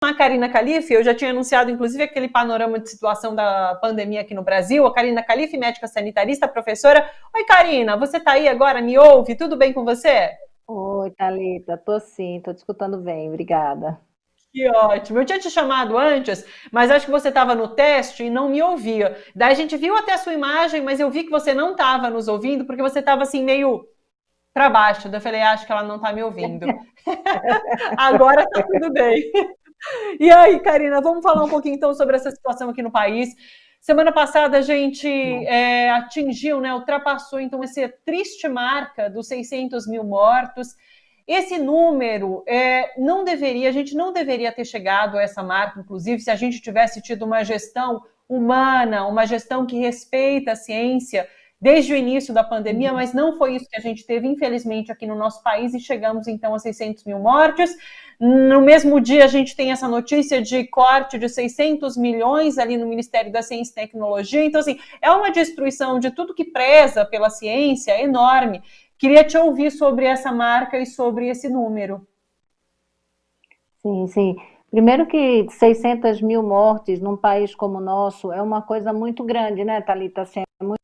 a Karina Calife, eu já tinha anunciado, inclusive, aquele panorama de situação da pandemia aqui no Brasil. A Karina Calife, médica sanitarista, professora. Oi, Karina, você está aí agora? Me ouve? Tudo bem com você? Oi, Thalita, tô sim, tô te escutando bem, obrigada. Que ótimo. Eu tinha te chamado antes, mas acho que você estava no teste e não me ouvia. Daí a gente viu até a sua imagem, mas eu vi que você não estava nos ouvindo, porque você estava assim, meio para baixo. Daí eu falei, acho que ela não está me ouvindo. Agora tá tudo bem. E aí, Karina, vamos falar um pouquinho então sobre essa situação aqui no país. Semana passada a gente atingiu, né, ultrapassou então essa triste marca dos 600 mil mortos. Esse número não deveria, a gente não deveria ter chegado a essa marca, inclusive, se a gente tivesse tido uma gestão humana, uma gestão que respeita a ciência desde o início da pandemia, mas não foi isso que a gente teve, infelizmente, aqui no nosso país, e chegamos então a 600 mil mortes. No mesmo dia, a gente tem essa notícia de corte de 600 milhões ali no Ministério da Ciência e Tecnologia. Então, assim, é uma destruição de tudo que preza pela ciência enorme. Queria te ouvir sobre essa marca e sobre esse número. Sim, sim. Primeiro que 600 mil mortes num país como o nosso é uma coisa muito grande, né, Thalita? Assim, é muito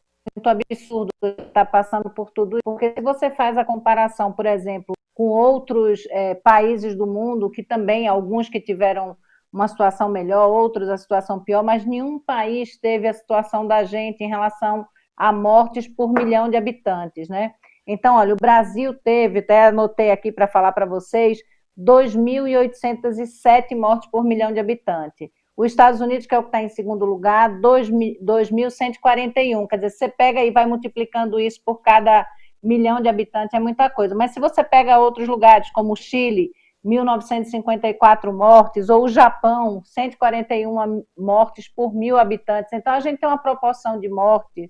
absurdo estar passando por tudo isso, porque se você faz a comparação, por exemplo, com outros países do mundo, que também, alguns que tiveram uma situação melhor, outros a situação pior, mas nenhum país teve a situação da gente em relação a mortes por milhão de habitantes, né? Então, olha, o Brasil teve, até anotei aqui para falar para vocês, 2.807 mortes por milhão de habitantes. Os Estados Unidos, que é o que está em segundo lugar, 2.141. Quer dizer, você pega e vai multiplicando isso por cada milhão de habitantes, é muita coisa. Mas se você pega outros lugares, como o Chile, 1.954 mortes, ou o Japão, 141 mortes por mil habitantes. Então, a gente tem uma proporção de mortes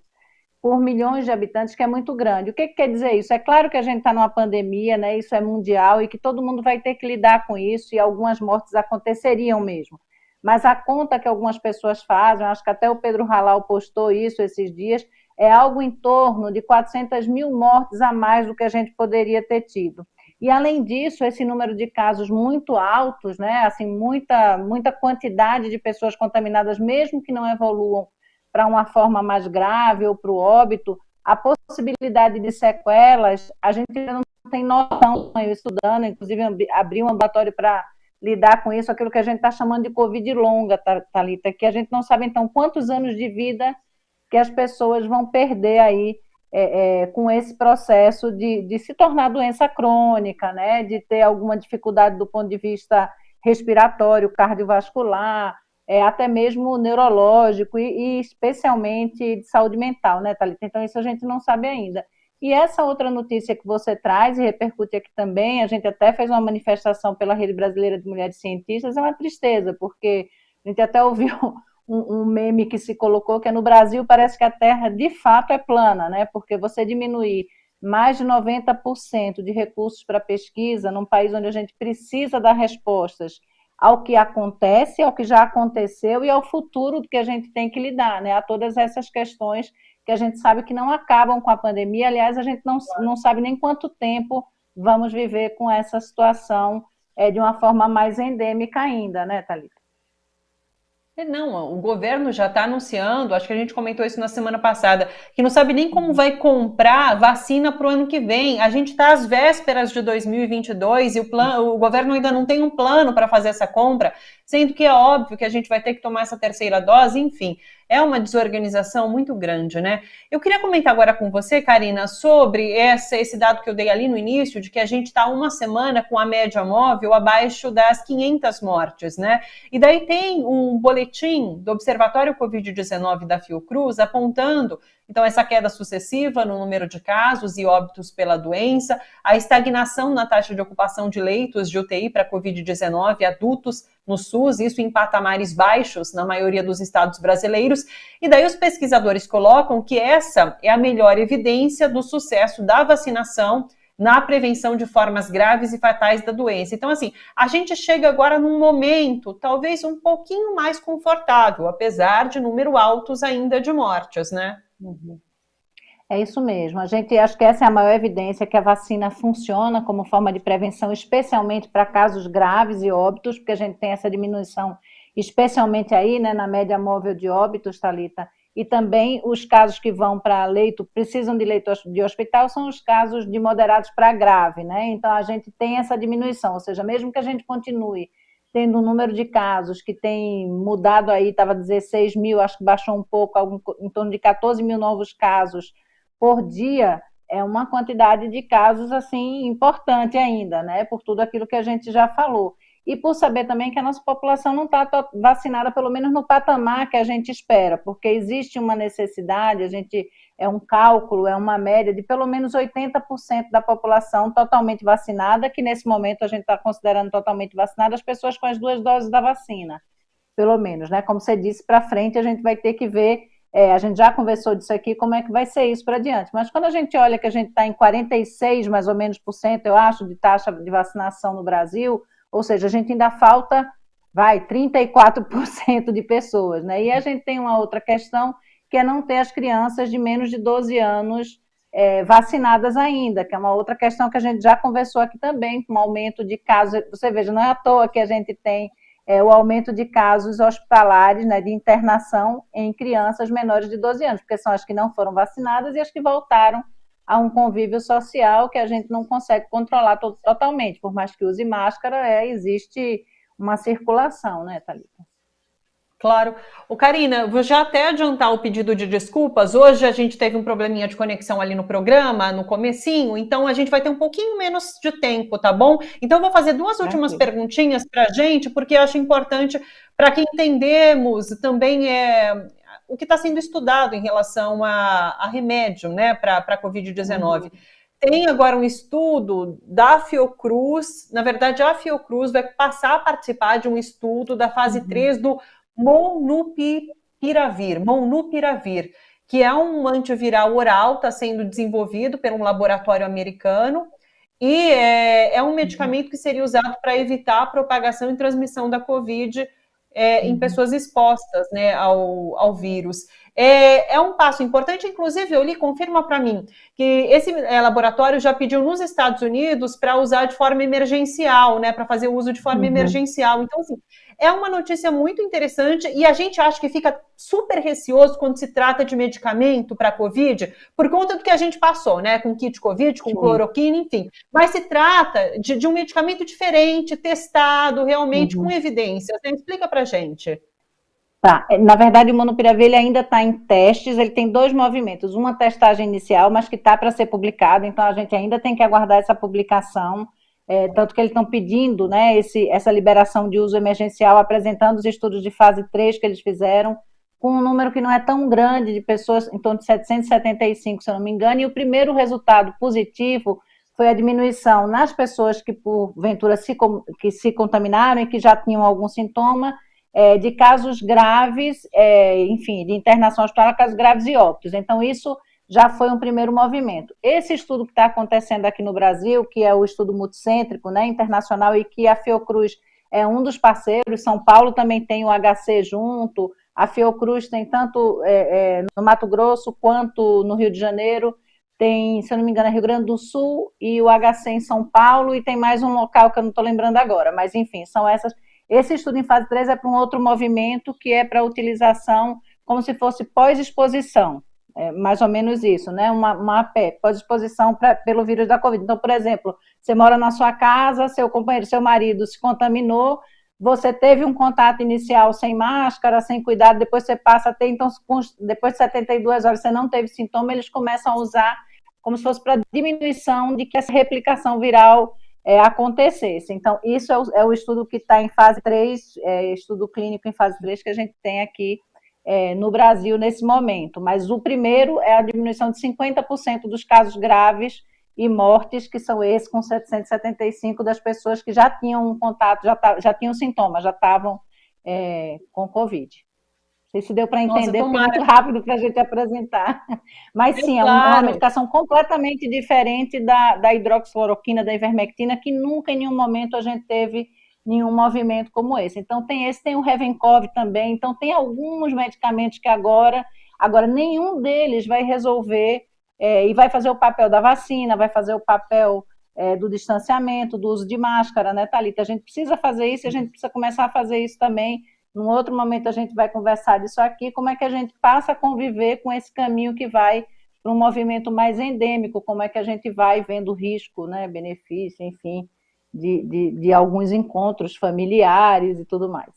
por milhões de habitantes, que é muito grande. O que quer dizer isso? É claro que a gente está numa pandemia, né? Isso é mundial e que todo mundo vai ter que lidar com isso e algumas mortes aconteceriam mesmo. Mas a conta que algumas pessoas fazem, acho que até o Pedro Halal postou isso esses dias, é algo em torno de 400 mil mortes a mais do que a gente poderia ter tido. E, além disso, esse número de casos muito altos, né? Assim, muita quantidade de pessoas contaminadas, mesmo que não evoluam para uma forma mais grave ou para o óbito, a possibilidade de sequelas, a gente ainda não tem noção. Eu estudando, inclusive abri um ambulatório para lidar com isso, aquilo que a gente está chamando de Covid longa, Thalita, que a gente não sabe, então, quantos anos de vida que as pessoas vão perder aí com esse processo de se tornar doença crônica, né? De ter alguma dificuldade do ponto de vista respiratório, cardiovascular, até mesmo neurológico e especialmente de saúde mental, né, Thalita? Então, isso a gente não sabe ainda. E essa outra notícia que você traz e repercute aqui também, a gente até fez uma manifestação pela Rede Brasileira de Mulheres Cientistas, é uma tristeza, porque a gente até ouviu um meme que se colocou, que é no Brasil parece que a Terra de fato é plana, né? Porque você diminuir mais de 90% de recursos para pesquisa num país onde a gente precisa dar respostas ao que acontece, ao que já aconteceu e ao futuro que a gente tem que lidar, né? A todas essas questões que a gente sabe que não acabam com a pandemia. Aliás, a gente não sabe nem quanto tempo vamos viver com essa situação de uma forma mais endêmica ainda, né, Thalita? Não, o governo já está anunciando, acho que a gente comentou isso na semana passada, que não sabe nem como vai comprar vacina para o ano que vem. A gente está às vésperas de 2022 e o governo ainda não tem um plano para fazer essa compra, sendo que é óbvio que a gente vai ter que tomar essa terceira dose, enfim. É uma desorganização muito grande, né? Eu queria comentar agora com você, Karina, sobre esse dado que eu dei ali no início, de que a gente está uma semana com a média móvel abaixo das 500 mortes, né? E daí tem um boletim do Observatório Covid-19 da Fiocruz apontando, então, essa queda sucessiva no número de casos e óbitos pela doença, a estagnação na taxa de ocupação de leitos de UTI para Covid-19 adultos no SUS, isso em patamares baixos na maioria dos estados brasileiros, e daí os pesquisadores colocam que essa é a melhor evidência do sucesso da vacinação na prevenção de formas graves e fatais da doença. Então, assim, a gente chega agora num momento talvez um pouquinho mais confortável, apesar de número altos ainda de mortes, né? Uhum. É isso mesmo. A gente acho que essa é a maior evidência que a vacina funciona como forma de prevenção, especialmente para casos graves e óbitos, porque a gente tem essa diminuição, especialmente aí, né, na média móvel de óbitos, Thalita, e também os casos que vão para leito, precisam de leito de hospital, são os casos de moderados para grave, né? Então a gente tem essa diminuição, ou seja, mesmo que a gente continue tendo um número de casos que tem mudado aí, estava 16 mil, acho que baixou um pouco, em torno de 14 mil novos casos por dia, é uma quantidade de casos assim importante ainda, né? Por tudo aquilo que a gente já falou. E por saber também que a nossa população não está vacinada, pelo menos no patamar que a gente espera, porque existe uma necessidade, a gente é um cálculo, é uma média de pelo menos 80% da população totalmente vacinada, que nesse momento a gente está considerando totalmente vacinada as pessoas com as 2 doses da vacina, pelo menos, né? Como você disse, para frente a gente vai ter que ver, a gente já conversou disso aqui, como é que vai ser isso para diante. Mas quando a gente olha que a gente está em 46, mais ou menos, por cento, eu acho, de taxa de vacinação no Brasil, ou seja, a gente ainda falta, 34% de pessoas, né? E a gente tem uma outra questão, que é não ter as crianças de menos de 12 anos vacinadas ainda, que é uma outra questão que a gente já conversou aqui também, com um aumento de casos. Você veja, não é à toa que a gente tem o aumento de casos hospitalares, né, de internação em crianças menores de 12 anos, porque são as que não foram vacinadas e as que voltaram a um convívio social que a gente não consegue controlar totalmente, por mais que use máscara, existe uma circulação, né, Thalita? Claro. Karina, vou já até adiantar o pedido de desculpas. Hoje a gente teve um probleminha de conexão ali no programa, no comecinho, então a gente vai ter um pouquinho menos de tempo, tá bom? Então eu vou fazer 2 últimas perguntinhas para a gente, porque eu acho importante para que entendemos também o que está sendo estudado em relação a remédio, né, para a Covid-19. Tem agora um estudo da Fiocruz, na verdade a Fiocruz vai passar a participar de um estudo da fase 3 do Molnupiravir, que é um antiviral oral, está sendo desenvolvido por um laboratório americano, e é um medicamento que seria usado para evitar a propagação e transmissão da Covid em pessoas expostas, né, ao vírus. É um passo importante, inclusive, eu li, confirma para mim, que esse laboratório já pediu nos Estados Unidos para usar de forma emergencial, né, para fazer uso de forma emergencial. Então, assim, é uma notícia muito interessante e a gente acha que fica super receoso quando se trata de medicamento para Covid, por conta do que a gente passou, né, com kit Covid, com cloroquina, enfim. Mas se trata de um medicamento diferente, testado, realmente com evidências. Explica para a gente. Tá, na verdade o Molnupiravir ainda está em testes, ele tem 2 movimentos, uma testagem inicial, mas que está para ser publicado, então a gente ainda tem que aguardar essa publicação, tanto que eles estão pedindo, né, essa liberação de uso emergencial, apresentando os estudos de fase 3 que eles fizeram, com um número que não é tão grande de pessoas, em torno de 775, se eu não me engano, e o primeiro resultado positivo foi a diminuição nas pessoas que porventura se contaminaram e que já tinham algum sintoma, de casos graves, enfim, de internação hospitalar, casos graves e óbitos. Então, isso já foi um primeiro movimento. Esse estudo que está acontecendo aqui no Brasil, que é o estudo multicêntrico, né, internacional, e que a Fiocruz é um dos parceiros, São Paulo também tem o HC junto, a Fiocruz tem tanto no Mato Grosso quanto no Rio de Janeiro, tem, se eu não me engano, é Rio Grande do Sul e o HC em São Paulo, e tem mais um local que eu não estou lembrando agora, mas enfim, são essas. Esse estudo em fase 3 é para um outro movimento, que é para utilização como se fosse pós-exposição, mais ou menos isso, né? Uma APE, pós-exposição pelo vírus da Covid. Então, por exemplo, você mora na sua casa, seu companheiro, seu marido se contaminou, você teve um contato inicial sem máscara, sem cuidado, depois você passa a ter, então, depois de 72 horas você não teve sintoma, eles começam a usar como se fosse para diminuição de que essa replicação viral acontecesse. Então, isso é o estudo que está em fase 3, estudo clínico em fase 3 que a gente tem aqui no Brasil nesse momento. Mas o primeiro é a diminuição de 50% dos casos graves e mortes, que são esses com 775 das pessoas que já tinham um contato, já tinham sintomas, já estavam com Covid. Não sei se deu para entender, porque é muito rápido para a gente apresentar. Mas sim, claro. É uma medicação completamente diferente da hidroxicloroquina, da ivermectina, que nunca em nenhum momento a gente teve nenhum movimento como esse. Então tem o Revencov também, então tem alguns medicamentos que agora nenhum deles vai resolver e vai fazer o papel da vacina, vai fazer o papel do distanciamento, do uso de máscara, né, Thalita? A gente precisa fazer isso e a gente precisa começar a fazer isso também. Num outro momento a gente vai conversar disso aqui, como é que a gente passa a conviver com esse caminho que vai para um movimento mais endêmico, como é que a gente vai vendo risco, né, benefício, enfim, de alguns encontros familiares e tudo mais.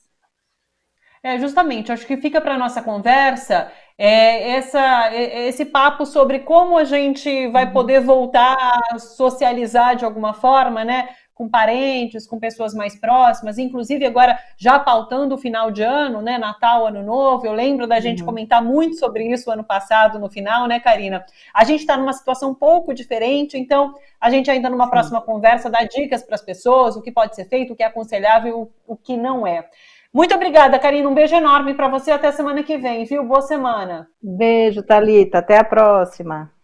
Justamente, acho que fica para a nossa conversa esse papo sobre como a gente vai poder voltar a socializar de alguma forma, né? Com parentes, com pessoas mais próximas, inclusive agora já pautando o final de ano, né? Natal, Ano Novo. Eu lembro da gente comentar muito sobre isso ano passado, no final, né, Karina? A gente está numa situação um pouco diferente, então a gente ainda numa próxima conversa dá dicas para as pessoas, o que pode ser feito, o que é aconselhável, o que não é. Muito obrigada, Karina. Um beijo enorme para você. Até semana que vem, viu? Boa semana. Beijo, Thalita. Até a próxima.